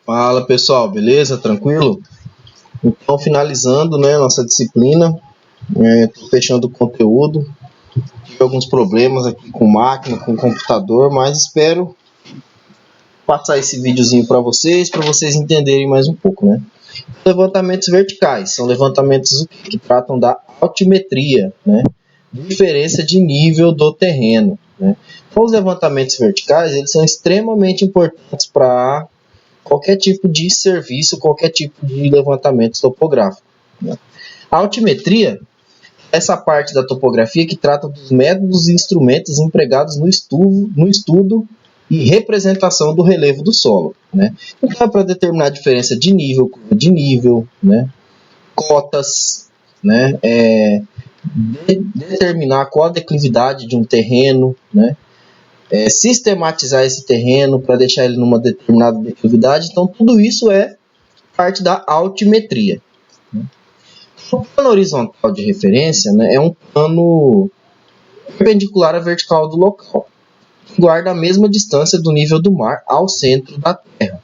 Fala pessoal, beleza? Tranquilo? Então, finalizando, né, nossa disciplina, tô fechando o conteúdo. Tive alguns problemas aqui com máquina, com computador, mas espero passar esse videozinho para vocês entenderem mais um pouco, né? Levantamentos verticais são levantamentos que tratam da altimetria, né? Diferença de nível do terreno, né? Então, os levantamentos verticais, eles são extremamente importantes para qualquer tipo de serviço, qualquer tipo de levantamento topográfico, né? A altimetria é essa parte da topografia que trata dos métodos e instrumentos empregados no estudo e representação do relevo do solo, né? Então é para determinar a diferença de nível, curva de nível, né? Cotas, né? Determinar qual a declividade de um terreno, né? Sistematizar esse terreno para deixar ele numa determinada declividade. Então, tudo isso é parte da altimetria. O plano horizontal de referência, né, é um plano perpendicular à vertical do local, que guarda a mesma distância do nível do mar ao centro da Terra.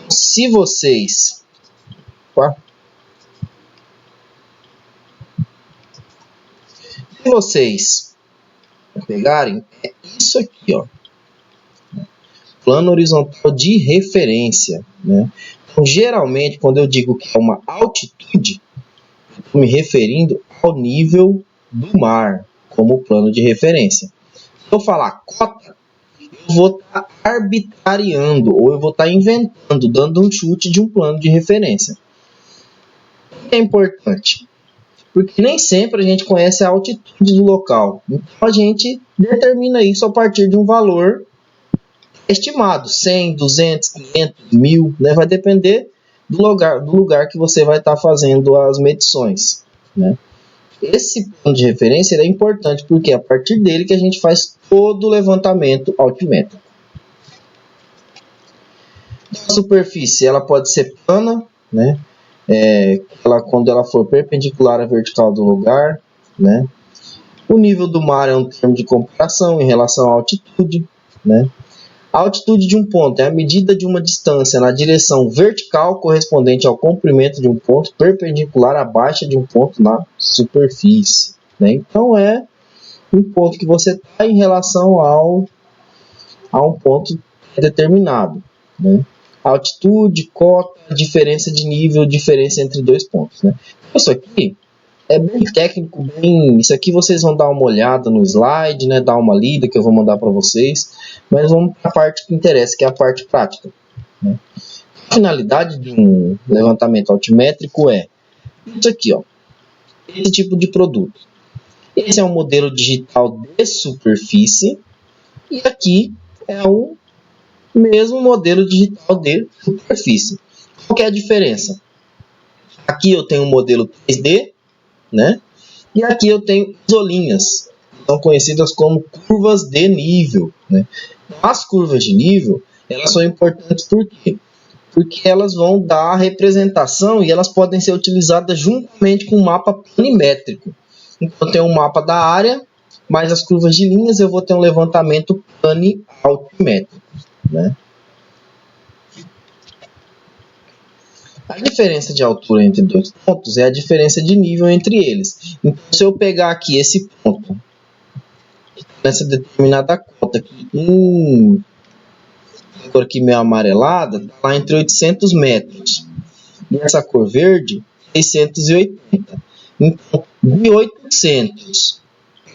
Se vocês pegarem, é isso aqui, ó, plano horizontal de referência, né? Então, geralmente, quando eu digo que é uma altitude, estou me referindo ao nível do mar, como plano de referência. Se eu falar cota, eu vou estar arbitrariando, ou eu vou estar inventando, dando um chute de um plano de referência. O que é importante? Porque nem sempre a gente conhece a altitude do local. Então a gente determina isso a partir de um valor estimado, 100, 200, 500, 1000, né? Vai depender do lugar que você vai estar fazendo as medições, né? Esse plano de referência é importante porque é a partir dele que a gente faz todo o levantamento altimétrico. A superfície ela pode ser plana, né? Quando ela for perpendicular à vertical do lugar, né? O nível do mar é um termo de comparação em relação à altitude, né? A altitude de um ponto é a medida de uma distância na direção vertical correspondente ao comprimento de um ponto perpendicular à baixa de um ponto na superfície, né? Então é um ponto que você está em relação a um ponto determinado, né? Altitude, cota, diferença de nível, diferença entre dois pontos, né? Isso aqui é bem técnico, isso aqui vocês vão dar uma olhada no slide, né? Dar uma lida que eu vou mandar para vocês, mas vamos para a parte que interessa, que é a parte prática, né? A finalidade de um levantamento altimétrico é isso aqui, ó, esse tipo de produto. Esse é um modelo digital de superfície e aqui é um mesmo modelo digital de superfície. Qual que é a diferença? Aqui eu tenho um modelo 3D, né? E aqui eu tenho isolinhas, são conhecidas como curvas de nível, né? As curvas de nível, elas são importantes por quê? Porque elas vão dar a representação e elas podem ser utilizadas juntamente com o mapa planimétrico. Então eu tenho um mapa da área, mais as curvas de linhas, eu vou ter um levantamento plani-altimétrico, né? A diferença de altura entre dois pontos é a diferença de nível entre eles. Então, se eu pegar aqui esse ponto, nessa determinada cota, aqui, cor aqui meio amarelada, está lá entre 800 metros. E essa cor verde, 680. Então, de 800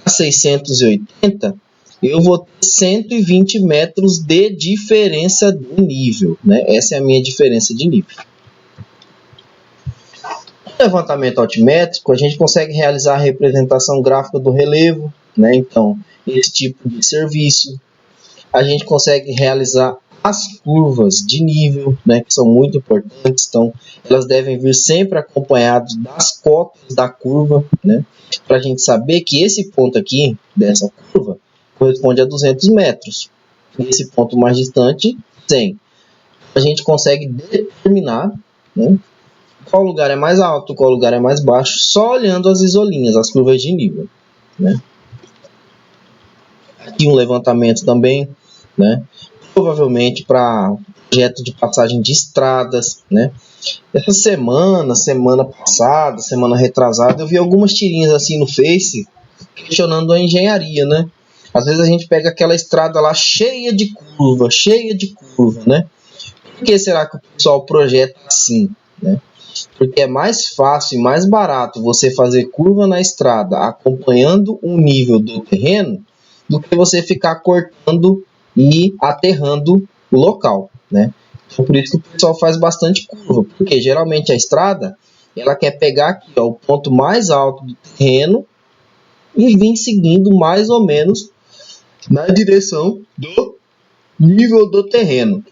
a 680, eu vou ter 120 metros de diferença de nível, né? Essa é a minha diferença de nível. No levantamento altimétrico, a gente consegue realizar a representação gráfica do relevo, né? Então, esse tipo de serviço. A gente consegue realizar as curvas de nível, né, que são muito importantes. Então, elas devem vir sempre acompanhadas das cotas da curva, né, para a gente saber que esse ponto aqui, dessa curva, corresponde a 200 metros. E esse ponto mais distante, 100. A gente consegue determinar, né, qual lugar é mais alto, qual lugar é mais baixo, só olhando as isolinhas, as curvas de nível, né. Aqui um levantamento também, né, provavelmente para projeto de passagem de estradas, né? Essa semana passada, semana retrasada, eu vi algumas tirinhas assim no Face questionando a engenharia, né? Às vezes a gente pega aquela estrada lá cheia de curva, né? Por que será que o pessoal projeta assim, né? Porque é mais fácil e mais barato você fazer curva na estrada acompanhando o nível do terreno do que você ficar cortando e aterrando o local, né? Então, por isso que o pessoal faz bastante curva, porque geralmente a estrada ela quer pegar aqui, ó, o ponto mais alto do terreno e vir seguindo mais ou menos na direção do nível do terreno,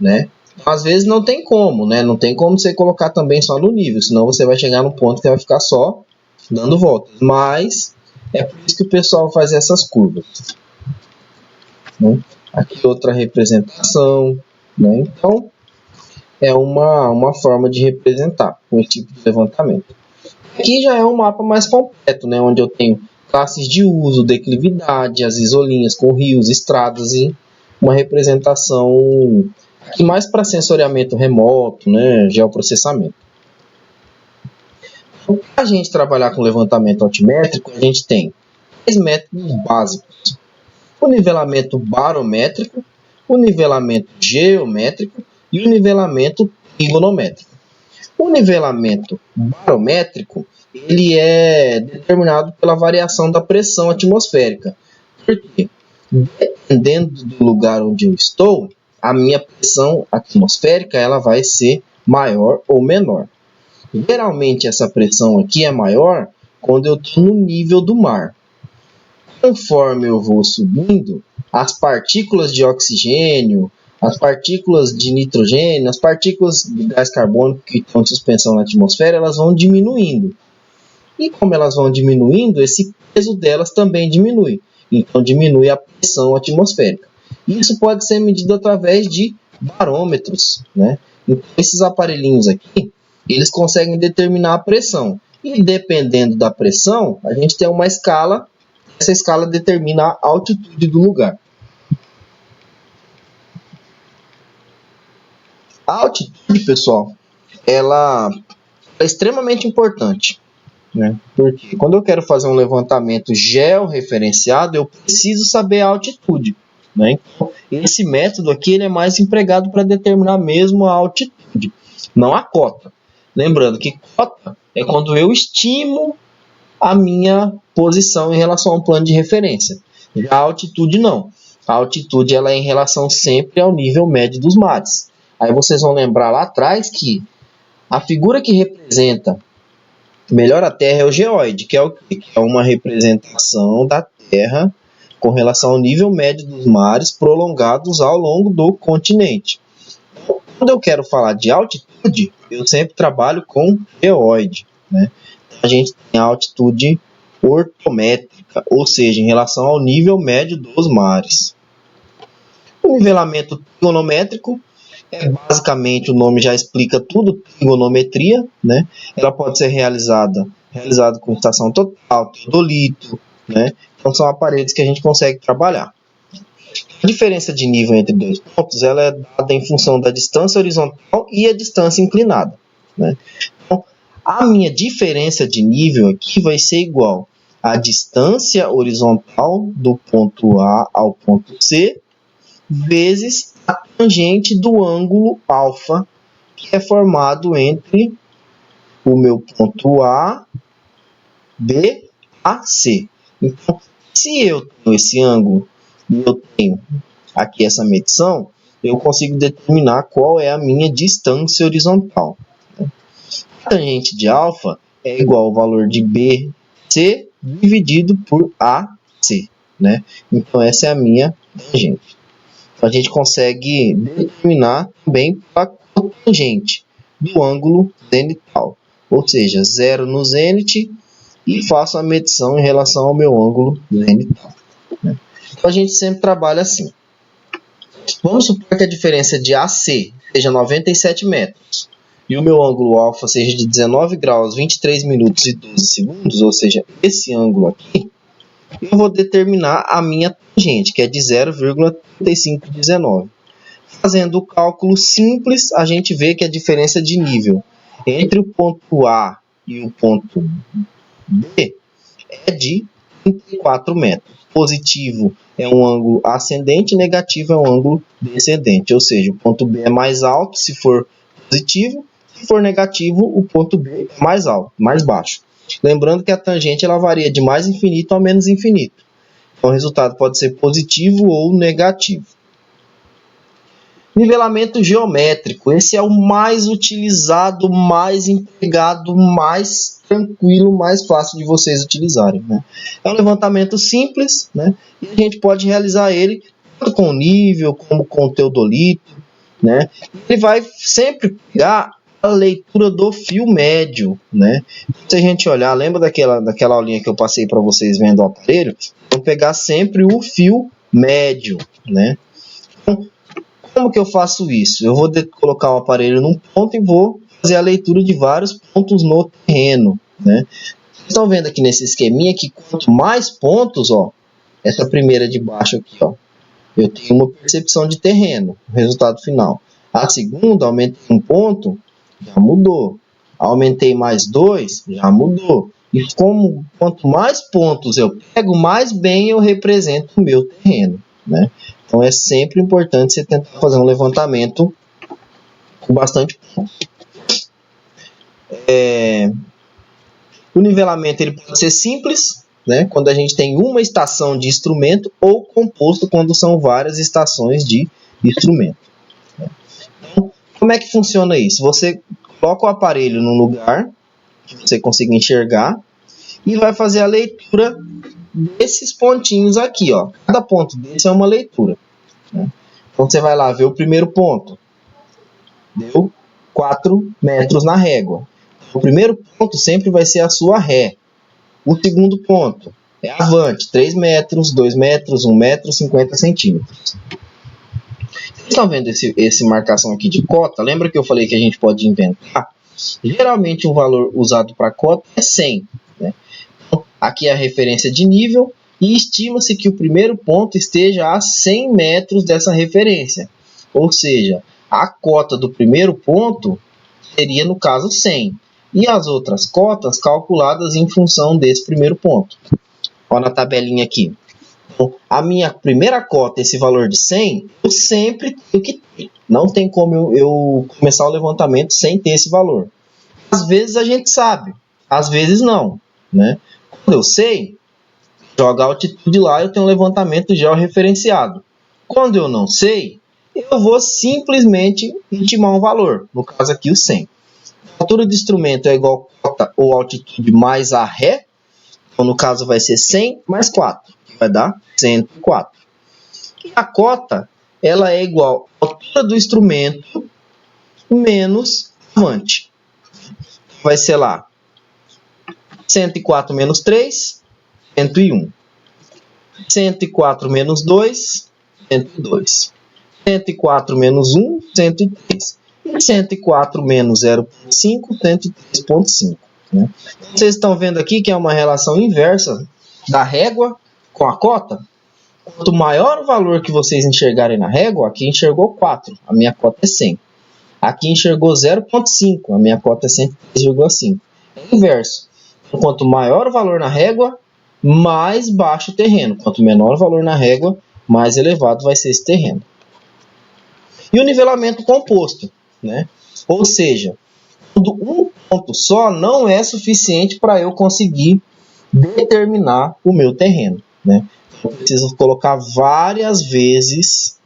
né? Às vezes não tem como, né? Não tem como você colocar também só no nível, senão você vai chegar no ponto que vai ficar só dando voltas. Mas é por isso que o pessoal faz essas curvas, né? Aqui outra representação, né? Então é uma forma de representar com esse tipo de levantamento. Aqui já é um mapa mais completo, né? Onde eu tenho classes de uso, declividade, as isolinhas com rios, estradas e uma representação aqui mais para sensoriamento remoto, né? Geoprocessamento. Então, para a gente trabalhar com levantamento altimétrico, a gente tem 3 métodos básicos: o nivelamento barométrico, o nivelamento geométrico e o nivelamento trigonométrico. O nivelamento barométrico ele é determinado pela variação da pressão atmosférica. Porque, dependendo do lugar onde eu estou, a minha pressão atmosférica ela vai ser maior ou menor. Geralmente essa pressão aqui é maior quando eu estou no nível do mar. Conforme eu vou subindo, as partículas de oxigênio, as partículas de nitrogênio, as partículas de gás carbônico que estão em suspensão na atmosfera, elas vão diminuindo. E como elas vão diminuindo, esse peso delas também diminui. Então diminui a pressão atmosférica. Isso pode ser medido através de barômetros, né? Então esses aparelhinhos aqui, eles conseguem determinar a pressão. E dependendo da pressão, a gente tem uma escala. Essa escala determina a altitude do lugar. A altitude, pessoal, ela é extremamente importante, né? Porque quando eu quero fazer um levantamento georreferenciado, eu preciso saber a altitude, né? Então, esse método aqui ele é mais empregado para determinar mesmo a altitude, não a cota. Lembrando que cota é quando eu estimo a minha posição em relação a um plano de referência. Já a altitude não. A altitude ela é em relação sempre ao nível médio dos mares. Aí vocês vão lembrar lá atrás que a figura que representa melhor a Terra é o geóide, que é uma representação da Terra com relação ao nível médio dos mares prolongados ao longo do continente. Quando eu quero falar de altitude, eu sempre trabalho com geóide, né? A gente tem a altitude ortométrica, ou seja, em relação ao nível médio dos mares. O nivelamento trigonométrico é basicamente, o nome já explica tudo, trigonometria, né? Ela pode ser realizada com estação total, teodolito, né? Então são aparelhos que a gente consegue trabalhar. A diferença de nível entre dois pontos ela é dada em função da distância horizontal e a distância inclinada, né? Então, a minha diferença de nível aqui vai ser igual à distância horizontal do ponto A ao ponto C vezes a tangente do ângulo alfa, que é formado entre o meu ponto A, B, A, C. Então, se eu tenho esse ângulo e eu tenho aqui essa medição, eu consigo determinar qual é a minha distância horizontal. A tangente de alfa é igual ao valor de BC dividido por AC, né? Então, essa é a minha tangente. A gente consegue determinar também a cotangente do ângulo zenital, ou seja, zero no zênite e faço a medição em relação ao meu ângulo zenital. Então a gente sempre trabalha assim. Vamos supor que a diferença de AC seja 97 metros e o meu ângulo alfa seja de 19 graus, 23 minutos e 12 segundos, ou seja, esse ângulo aqui, eu vou determinar a minha tangente, que é de 0,3519. Fazendo o cálculo simples, a gente vê que a diferença de nível entre o ponto A e o ponto B é de 34 metros. Positivo é um ângulo ascendente, negativo é um ângulo descendente. Ou seja, o ponto B é mais alto se for positivo, se for negativo, o ponto B é mais alto, mais baixo. Lembrando que a tangente ela varia de mais infinito a menos infinito. Então, o resultado pode ser positivo ou negativo. Nivelamento geométrico. Esse é o mais utilizado, mais empregado, mais tranquilo, mais fácil de vocês utilizarem, né? É um levantamento simples, né? E a gente pode realizar ele tanto com nível como com teodolito, né? Ele vai sempre pegar a leitura do fio médio, né? Se a gente olhar, lembra daquela aulinha que eu passei para vocês vendo o aparelho? Vamos pegar sempre o fio médio, né? Então, como que eu faço isso? Eu vou colocar o aparelho num ponto e vou fazer a leitura de vários pontos no terreno, né? Vocês estão vendo aqui nesse esqueminha que quanto mais pontos, ó, essa primeira de baixo aqui, ó, eu tenho uma percepção de terreno, o resultado final. A segunda, aumentei um ponto, já mudou. Aumentei mais 2, já mudou. E quanto mais pontos eu pego, mais bem eu represento o meu terreno, né? Então é sempre importante você tentar fazer um levantamento com bastante pontos. O nivelamento ele pode ser simples, né, quando a gente tem uma estação de instrumento, ou composto quando são várias estações de instrumento. Então, como é que funciona isso? Você coloca o aparelho num lugar que você consiga enxergar e vai fazer a leitura desses pontinhos aqui, ó. Cada ponto desse é uma leitura, né? Então você vai lá ver o primeiro ponto. Deu 4 metros na régua. O primeiro ponto sempre vai ser a sua ré. O segundo ponto é avante, 3 metros, 2 metros, 1 metro, 50 centímetros. Vocês estão vendo esse marcação aqui de cota? Lembra que eu falei que a gente pode inventar? Geralmente o valor usado para cota é 100. Né? Então, aqui é a referência de nível e estima-se que o primeiro ponto esteja a 100 metros dessa referência. Ou seja, a cota do primeiro ponto seria, no caso, 100. E as outras cotas calculadas em função desse primeiro ponto. Olha na tabelinha aqui. Então, a minha primeira cota, esse valor de 100, eu sempre tenho que ter. Não tem como eu começar o levantamento sem ter esse valor. Às vezes a gente sabe, às vezes não, né? Quando eu sei, joga a altitude lá, eu tenho um levantamento georreferenciado. Quando eu não sei, eu vou simplesmente intimar um valor, no caso aqui o 100. A altura do instrumento é igual a cota ou altitude mais a ré, então no caso vai ser 100 mais 4, que vai dar 104. E a cota, ela é igual à altura do instrumento menos avante. Vai ser lá 104 menos 3, 101. 104 menos 2, 102. 104 menos 1, 103. E 104 menos 0,5, 103,5. Né? Vocês estão vendo aqui que é uma relação inversa da régua com a cota. Quanto maior o valor que vocês enxergarem na régua, aqui enxergou 4, a minha cota é 100. Aqui enxergou 0,5, a minha cota é 103,5. É o inverso. Então, quanto maior o valor na régua, mais baixo o terreno. Quanto menor o valor na régua, mais elevado vai ser esse terreno. E o nivelamento composto, né? Ou seja, um ponto só não é suficiente para eu conseguir determinar o meu terreno, né? Eu preciso colocar várias vezes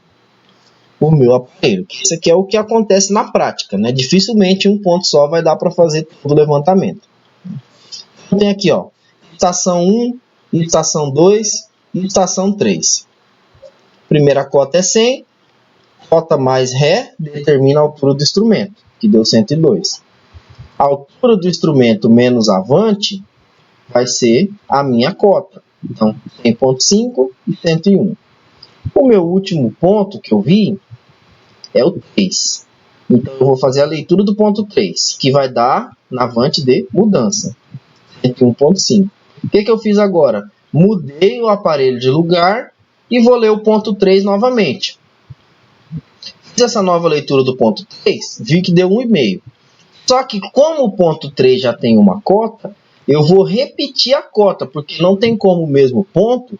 o meu aparelho. Isso aqui é o que acontece na prática, né? Dificilmente um ponto só vai dar para fazer todo o levantamento. Então, tem aqui, ó, estação 1, estação 2 e estação 3. Primeira cota é 100. Cota mais Ré determina a altura do instrumento, que deu 102. A altura do instrumento menos avante vai ser a minha cota. Então, 100,5 e 101. O meu último ponto que eu vi é o 3. Então, eu vou fazer a leitura do ponto 3, que vai dar na avante de mudança. 101,5. O que eu fiz agora? Mudei o aparelho de lugar e vou ler o ponto 3 novamente. Fiz essa nova leitura do ponto 3, vi que deu 1,5. Só que como o ponto 3 já tem uma cota, eu vou repetir a cota, porque não tem como o mesmo ponto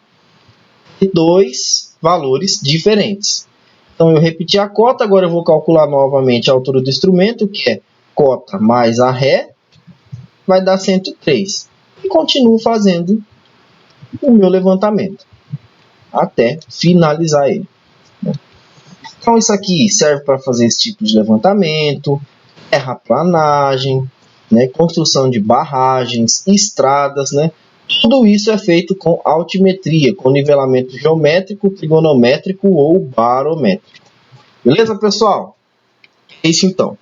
ter dois valores diferentes. Então eu repeti a cota, agora eu vou calcular novamente a altura do instrumento, que é cota mais a ré, vai dar 103. E continuo fazendo o meu levantamento, até finalizar ele. Então isso aqui serve para fazer esse tipo de levantamento, terraplanagem, né, construção de barragens, estradas, né? Tudo isso é feito com altimetria, com nivelamento geométrico, trigonométrico ou barométrico. Beleza, pessoal? É isso então.